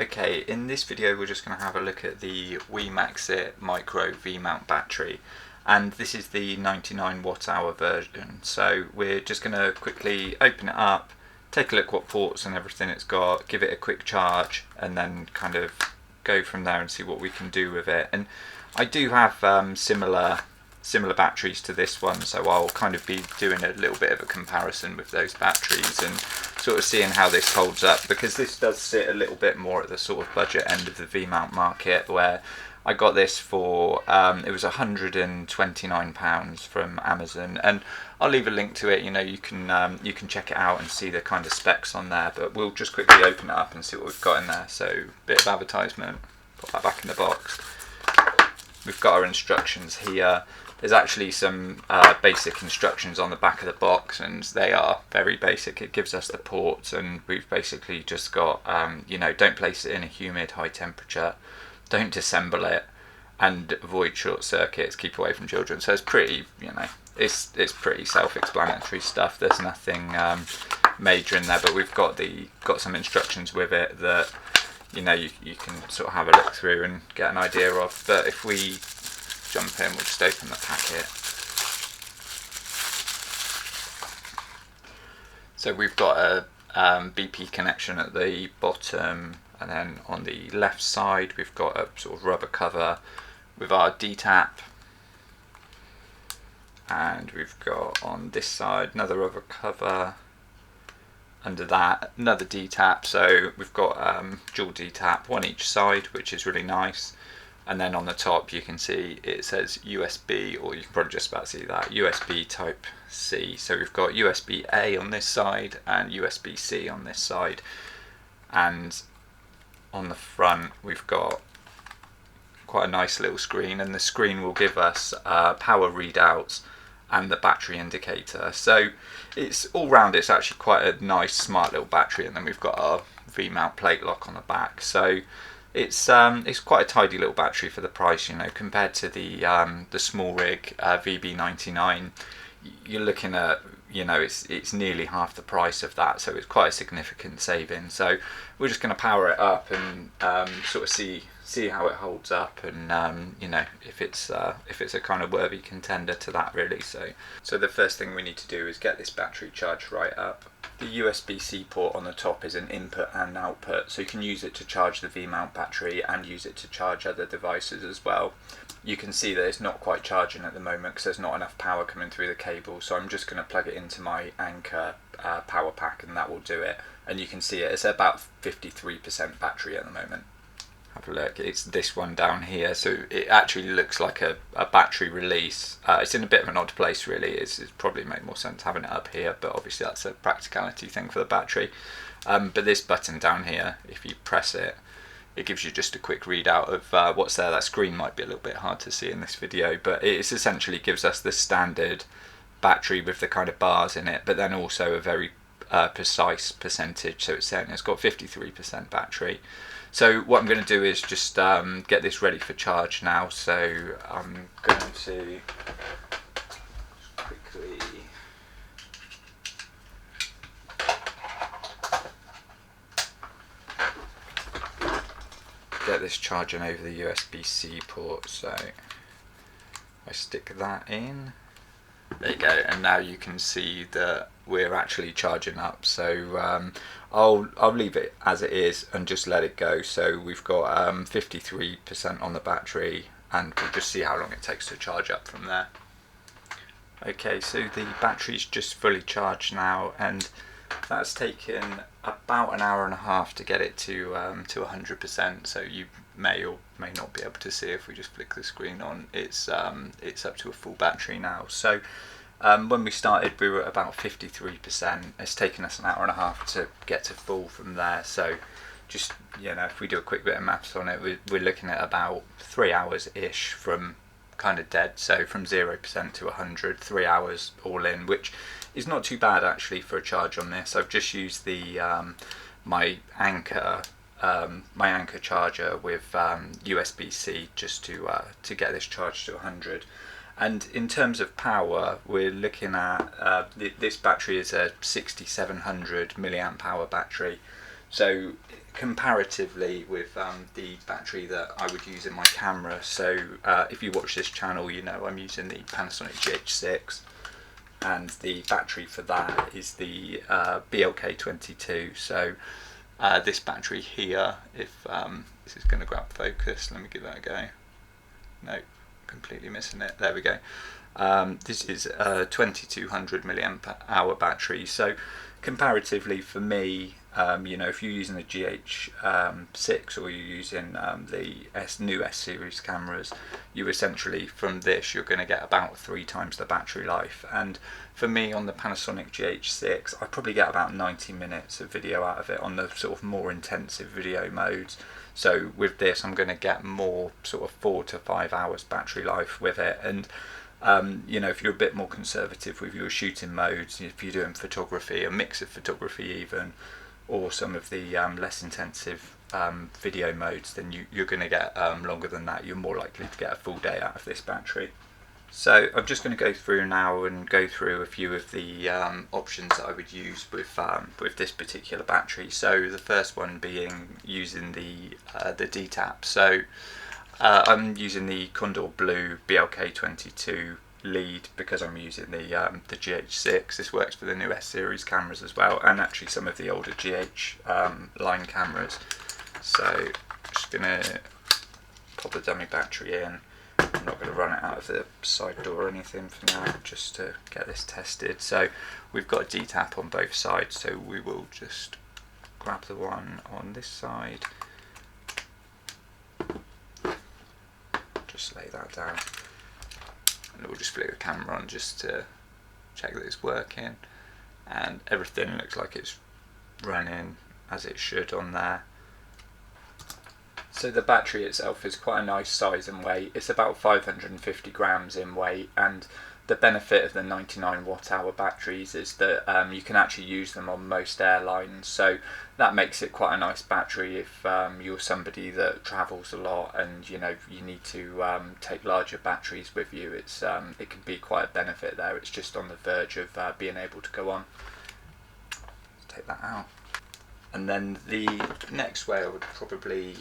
Okay, in this video we're just going to have a look at the Vmount Micro Vmount battery, and this is the 99 watt hour version. So we're just going to quickly open it up, take a look what ports and everything it's got, give it a quick charge, and then kind of go from there and see what we can do with it. And I do have similar batteries to this one, so I'll kind of be doing a little bit of a comparison with those batteries and sort of seeing how this holds up, because this does sit a little bit more at the sort of budget end of the Vmount market, where I got this for it was £129 from Amazon, and I'll leave a link to it. You know, you can check it out and see the kind of specs on there, but we'll just quickly open it up and see what we've got in there. So, bit of advertisement, put that back in the box. We've got our instructions here. There's actually some basic instructions on the back of the box, and they are very basic. It gives us the ports, and we've basically just got, you know, don't place it in a humid, high temperature, don't disassemble it, and avoid short circuits, keep away from children. So it's pretty, you know, it's pretty self-explanatory stuff. There's nothing major in there, but we've got some instructions with it that, you know, you can sort of have a look through and get an idea of. But if we jump in, we'll just open the packet. So we've got a BP connection at the bottom, and then on the left side we've got a sort of rubber cover with our D-tap, and we've got on this side another rubber cover, under that another D-tap. So we've got dual D-tap, one each side, which is really nice. And then on the top you can see it says USB, or you can probably just about see that, USB type C. So we've got USB A on this side and USB C on this side, and on the front we've got quite a nice little screen, and the screen will give us power readouts and the battery indicator. So it's all round, it's actually quite a nice smart little battery. And then we've got our Vmount plate lock on the back. So it's quite a tidy little battery for the price, you know, compared to the small rig VB99. You're looking at, you know, it's nearly half the price of that, so it's quite a significant saving. So we're just going to power it up and sort of see how it holds up, and you know, if it's a kind of worthy contender to that, really. So the first thing we need to do is get this battery charged right up. The USB-C port on the top is an input and output, so you can use it to charge the Vmount battery and use it to charge other devices as well. You can see that it's not quite charging at the moment because there's not enough power coming through the cable, so I'm just going to plug it into my Anker power pack, and that will do it. And you can see it's about 53% battery at the moment. Have a look, it's this one down here, so it actually looks like a battery release. It's in a bit of an odd place, really. It's probably made more sense having it up here, but obviously that's a practicality thing for the battery. But this button down here, if you press it, it gives you just a quick readout of what's there. That screen might be a little bit hard to see in this video, but it essentially gives us the standard battery with the kind of bars in it, but then also a very precise percentage. So it's saying it's got 53% battery. So what I'm going to do is just get this ready for charge now. So I'm going to quickly get this charging over the USB-C port. So I stick that in. There you go, and now you can see that we're actually charging up. So I'll leave it as it is and just let it go. So we've got 53% on the battery, and we'll just see how long it takes to charge up from there. Okay, so the battery's just fully charged now, and that's taken about an hour and a half to get it to 100%. So you may or may not be able to see if we just flick the screen on. It's up to a full battery now. So when we started we were at about 53%. It's taken us an hour and a half to get to full from there. So just, you know, if we do a quick bit of maths on it, we're looking at about 3 hours ish from kind of dead. So from 0% to 100, 3 hours all in, which is not too bad actually for a charge on this. I've just used the my Anker charger with USB-C just to get this charged to 100. And in terms of power, we're looking at this battery is a 6700 milliamp hour battery. So comparatively with the battery that I would use in my camera, so if you watch this channel, you know I'm using the Panasonic GH6, and the battery for that is the BLK22. So this battery here, if this is going to grab focus, let me give that a go. No, completely missing it. There we go. This is a 2200 milliamp hour battery. So comparatively for me, you know, if you're using the GH6 or you're using the new S series cameras, you essentially from this you're going to get about 3 times the battery life. And for me on the Panasonic GH6, I probably get about 90 minutes of video out of it on the sort of more intensive video modes. So with this I'm going to get more sort of 4 to 5 hours battery life with it. And you know, if you're a bit more conservative with your shooting modes, if you're doing photography, a mix of photography even, or some of the less intensive video modes, then you're going to get longer than that. You're more likely to get a full day out of this battery. So I'm just going to go through now and go through a few of the options that I would use with this particular battery. So the first one being using the DTAP. So I'm using the Condor Blue BLK22 lead because I'm using the GH6. This works for the new S series cameras as well, and actually some of the older GH line cameras. So I'm just going to pop the dummy battery in. I'm not going to run it out of the side door or anything for now, just to get this tested. So we've got a DTAP on both sides, so we will just grab the one on this side, just lay that down, and we'll just flick the camera on just to check that it's working, and everything looks like it's running as it should on there. So the battery itself is quite a nice size and weight. It's about 550 grams in weight, and the benefit of the 99 watt hour batteries is that you can actually use them on most airlines, so that makes it quite a nice battery if you're somebody that travels a lot and you know you need to take larger batteries with you. It can be quite a benefit there. It's just on the verge of being able to go on. Let's take that out. And then the next way I would probably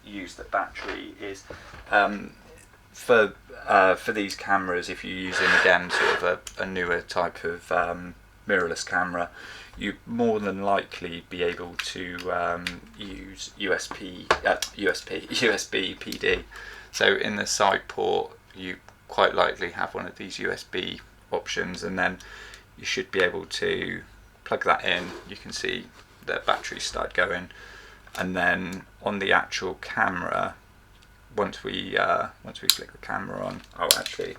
use the battery is for these cameras, if you're using again sort of a newer type of mirrorless camera, you more than likely be able to use USB PD. So in the side port you quite likely have one of these USB options, and then you should be able to plug that in. You can see the battery start going, and then on the actual camera, once we click the camera on, actually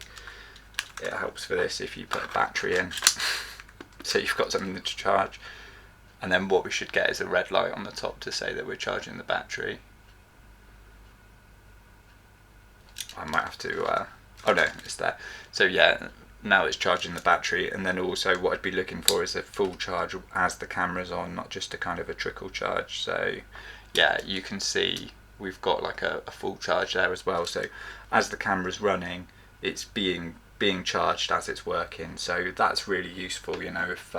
it helps for this if you put a battery in so you've got something to charge, and then what we should get is a red light on the top to say that we're charging the battery. I might have to oh no, it's there. So yeah, now it's charging the battery, and then also what I'd be looking for is a full charge as the camera's on, not just a kind of a trickle charge. So yeah, you can see we've got like a full charge there as well. So as the camera's running, it's being charged as it's working. So that's really useful, you know, if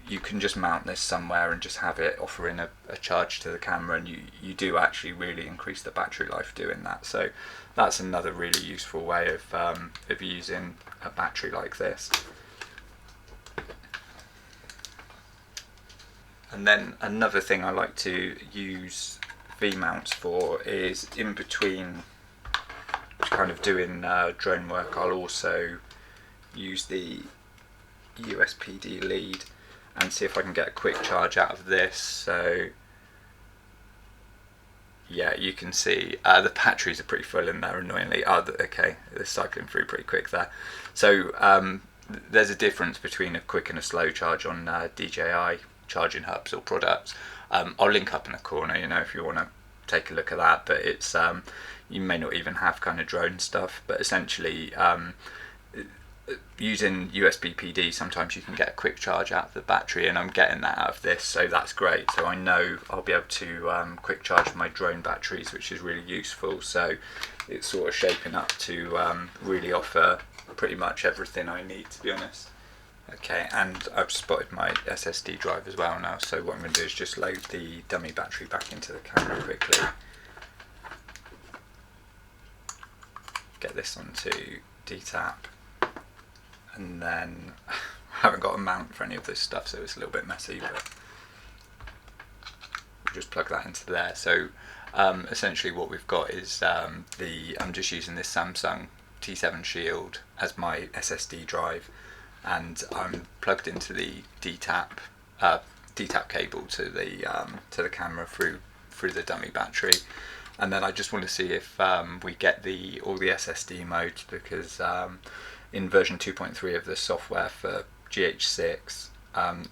you can just mount this somewhere and just have it offering a charge to the camera, and you do actually really increase the battery life doing that. So that's another really useful way of using a battery like this. And then another thing I like to use V-mounts for is in between kind of doing drone work, I'll also use the USPD lead and see if I can get a quick charge out of this. So yeah, you can see the batteries are pretty full in there, annoyingly. Okay, they're cycling through pretty quick there. So there's a difference between a quick and a slow charge on DJI charging hubs or products. I'll link up in a corner, you know, if you want to take a look at that, but it's you may not even have kind of drone stuff, but essentially using USB PD, sometimes you can get a quick charge out of the battery, and I'm getting that out of this, so that's great. So I know I'll be able to quick charge my drone batteries, which is really useful. So it's sort of shaping up to really offer pretty much everything I need, to be honest. Okay, and I've spotted my SSD drive as well now, so what I'm going to do is just load the dummy battery back into the camera quickly. Get this onto DTAP, and then I haven't got a mount for any of this stuff, so it's a little bit messy, but we'll just plug that into there. So essentially what we've got is I'm just using this Samsung T7 Shield as my SSD drive, and I'm plugged into the DTAP cable to the camera through the dummy battery, and then I just want to see if we get all the SSD modes, because in version 2.3 of the software for GH6,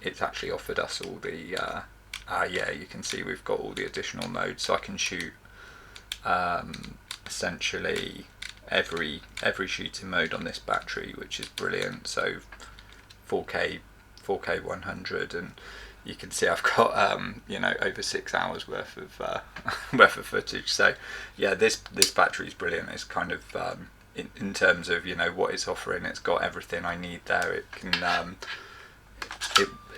it's actually offered us all the yeah, you can see we've got all the additional modes, so I can shoot essentially every shooting mode on this battery, which is brilliant. So 4K 100, and you can see I've got you know, over 6 hours worth of footage. So yeah, this battery is brilliant. It's kind of in terms of, you know, what it's offering, it's got everything I need there. It can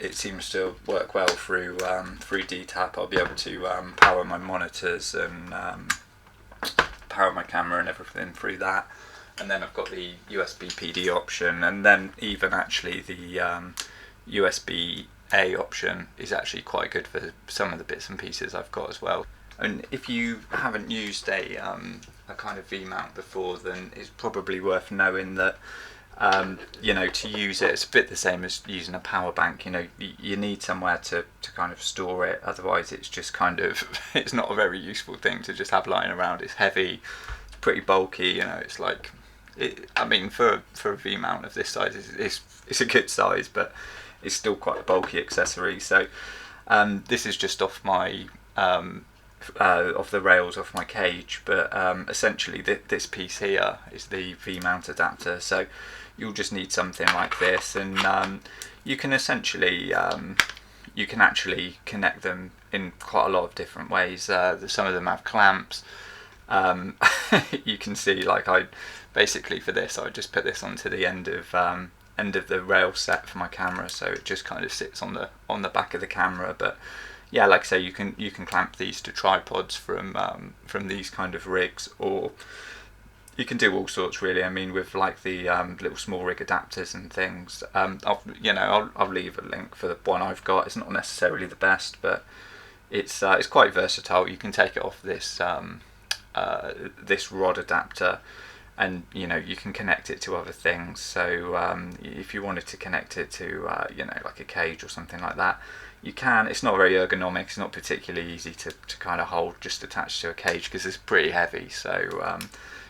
it seems to work well through DTAP. I'll be able to power my monitors and power my camera and everything through that. And then I've got the USB PD option, and then even actually the USB A option is actually quite good for some of the bits and pieces I've got as well. And if you haven't used a kind of Vmount before, then it's probably worth knowing that you know, to use it, it's a bit the same as using a power bank. You know, you need somewhere to kind of store it, otherwise it's just kind of it's not a very useful thing to just have lying around. It's heavy, it's pretty bulky, you know. It's like, I mean, for a V-mount of this size, it's a good size, but it's still quite a bulky accessory. So this is just off my off the rails off my cage, but essentially this piece here is the V-mount adapter. So you'll just need something like this, and you can essentially you can actually connect them in quite a lot of different ways. Some of them have clamps. You can see, like, I basically for this I just put this onto the end of the rail set for my camera, so it just kind of sits on the back of the camera. But yeah, like I say, you can clamp these to tripods from these kind of rigs, or you can do all sorts really. I mean, with like the little small rig adapters and things. I'll leave a link for the one I've got. It's not necessarily the best, but it's quite versatile. You can take it off this this rod adapter, and you know, you can connect it to other things. So if you wanted to connect it to you know, like a cage or something like that, you can. It's not very ergonomic. It's not particularly easy to kind of hold just attached to a cage, because it's pretty heavy. So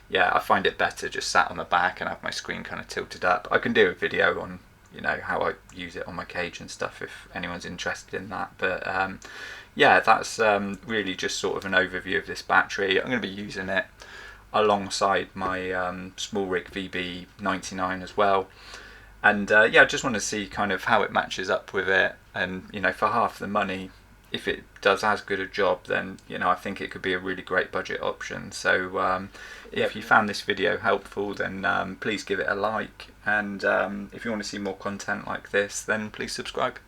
yeah, I find it better just sat on the back and have my screen kind of tilted up. I can do a video on, you know, how I use it on my cage and stuff if anyone's interested in that. But yeah, that's really just sort of an overview of this battery. I'm going to be using it alongside my small rig VB99 as well. And yeah, I just want to see kind of how it matches up with it. And you know, for half the money, if it does as good a job, then you know, I think it could be a really great budget option. So if you found this video helpful, then please give it a like, and if you want to see more content like this, then please subscribe.